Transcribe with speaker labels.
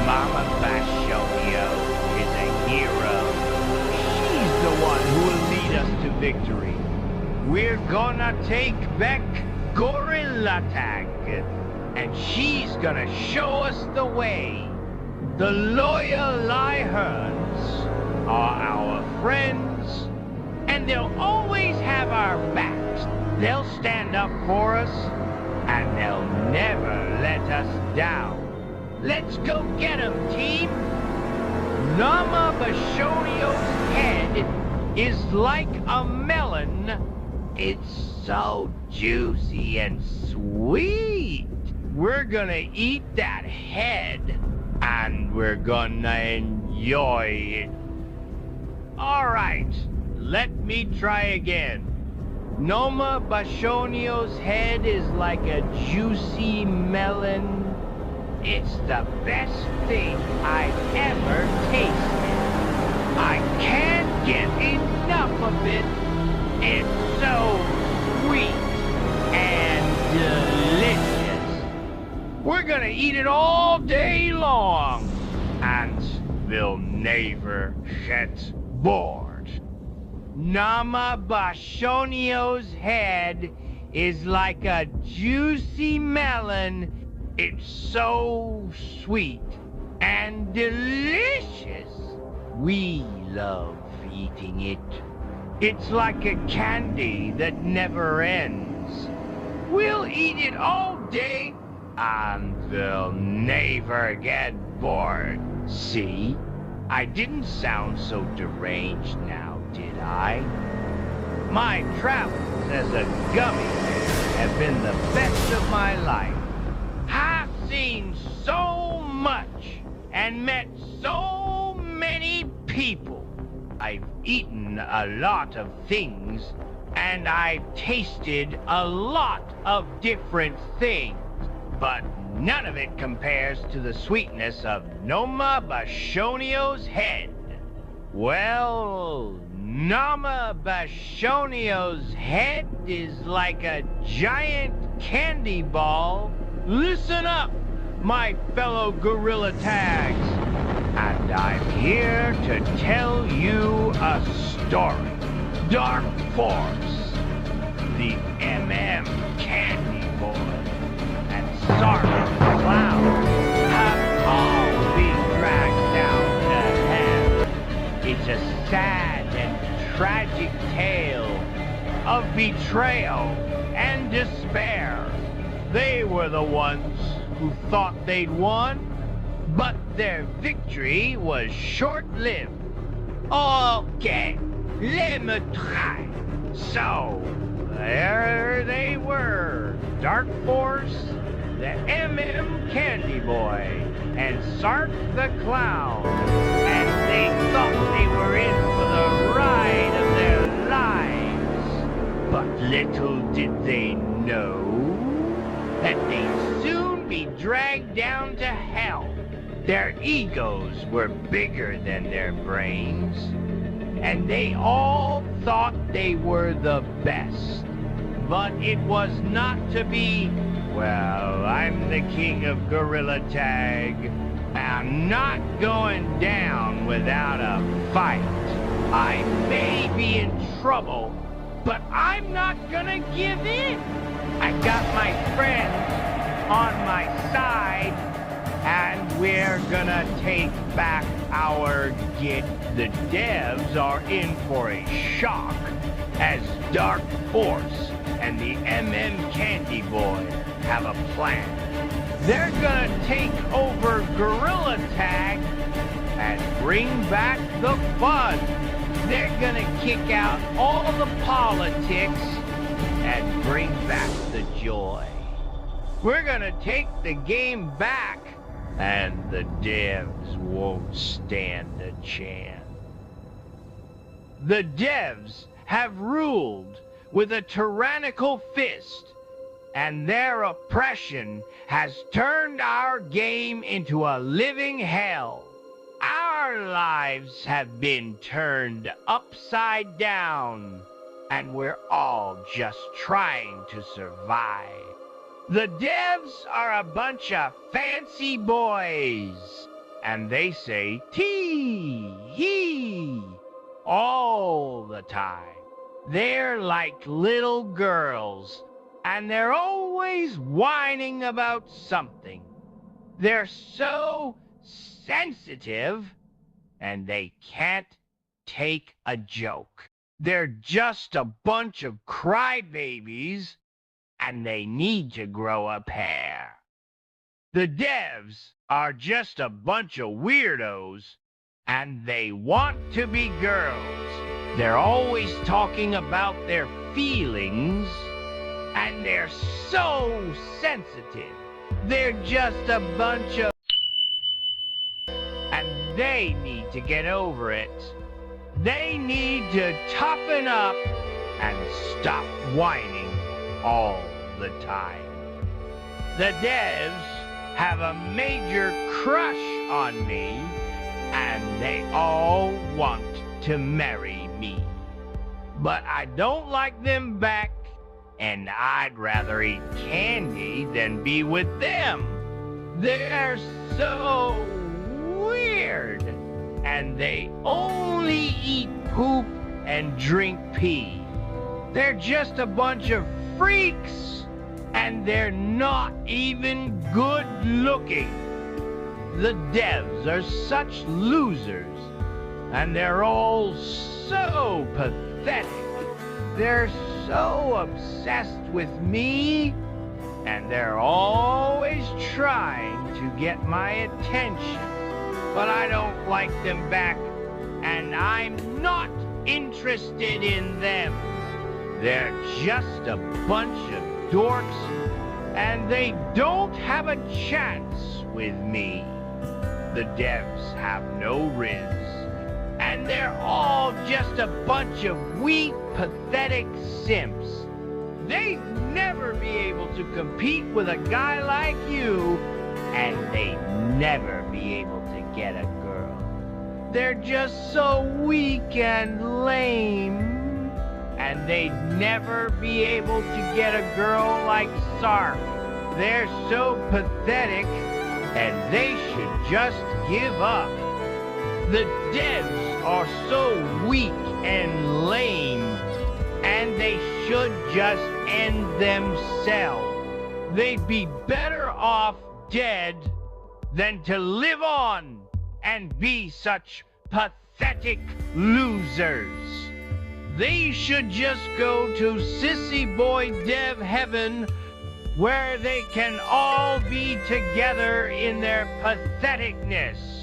Speaker 1: Mama Bashomio is a hero. She's the one who will lead us to victory. We're gonna take back Gorilla Tag, and she's gonna show us the way. The loyal Lihans are our friends, and they'll always have our backs. They'll stand up for us, and they'll never let us down. Let's go get 'em, team! Nama Bashonio's head is like a melon. It's so juicy and sweet. We're gonna eat that head, and we're gonna enjoy it. All right, let me try again. Noma Bashonio's head is like a juicy melon. It's the best thing I've ever tasted. I can't get enough of it. It's so sweet and delicious. We're gonna eat it all day long, and we'll never get bored. Nama Bashonio's head is like a juicy melon. It's so sweet and delicious. We love eating it. It's like a candy that never ends. We'll eat it all day, and we'll never get bored. See? I didn't sound so deranged now, did I? My travels as a gummy bear have been the best of my life. I've seen so much and met so many people. I've eaten a lot of things, and I've tasted a lot of different things, but none of it compares to the sweetness of Noma Bashonio's head. Well, Nama Bashonio's head is like a giant candy ball. Listen up, my fellow Gorilla Tags, and I'm here to tell you a story. Dark Force, the Candy Boy, and SARK Cloud have all been dragged down to hell. It's a sad and tragic tale of betrayal and despair. They were the ones who thought they'd won, but their victory was short-lived. Okay, let me try. So, there they were, Dark Force, the Candy Boy, and SARK the Clown, and they thought they were in for the ride of their lives. But little did they know that they'd soon be dragged down to hell. Their egos were bigger than their brains, and they all thought they were the best. But it was not to be. Well, I'm the king of Gorilla Tag. I'm not going down without a fight. I may be in trouble, but I'm not gonna give in. I got my friends on my side, and we're gonna take back our get. The devs are in for a shock as Dark Force and the Candy Boy have a plan. They're gonna take over Gorilla Tag and bring back the fun. They're gonna kick out all the politics and bring back the joy. We're gonna take the game back, and the devs won't stand a chance. The devs have ruled with a tyrannical fist, and their oppression has turned our game into a living hell. Our lives have been turned upside down, and we're all just trying to survive. The devs are a bunch of fancy boys, and they say tee hee all the time. They're like little girls, and they're always whining about something. They're so sensitive, and they can't take a joke. They're just a bunch of crybabies, and they need to grow a pair. The devs are just a bunch of weirdos, and they want to be girls. They're always talking about their feelings, and they're so sensitive. They're just a bunch of... and they need to get over it. They need to toughen up and stop whining all the time. The devs have a major crush on me, and they all want to marry me. But I don't like them back, and I'd rather eat candy than be with them. They're so weird, and they only eat poop and drink pee. They're just a bunch of freaks, and they're not even good looking. The devs are such losers, and they're all so pathetic. They're so obsessed with me, and they're always trying to get my attention. But I don't like them back, and I'm not interested in them. They're just a bunch of dorks, and they don't have a chance with me. The devs have no riz, and they're all just a bunch of weak, pathetic simps. They'd never be able to compete with a guy like you, and they'd never be able to get a girl. They're just so weak and lame, and they'd never be able to get a girl like SARK. They're so pathetic, and they should just give up. The devs are so weak and lame, and they should just end themselves. They'd be better off dead than to live on and be such pathetic losers. They should just go to Sissy Boy Dev Heaven, where they can all be together in their patheticness.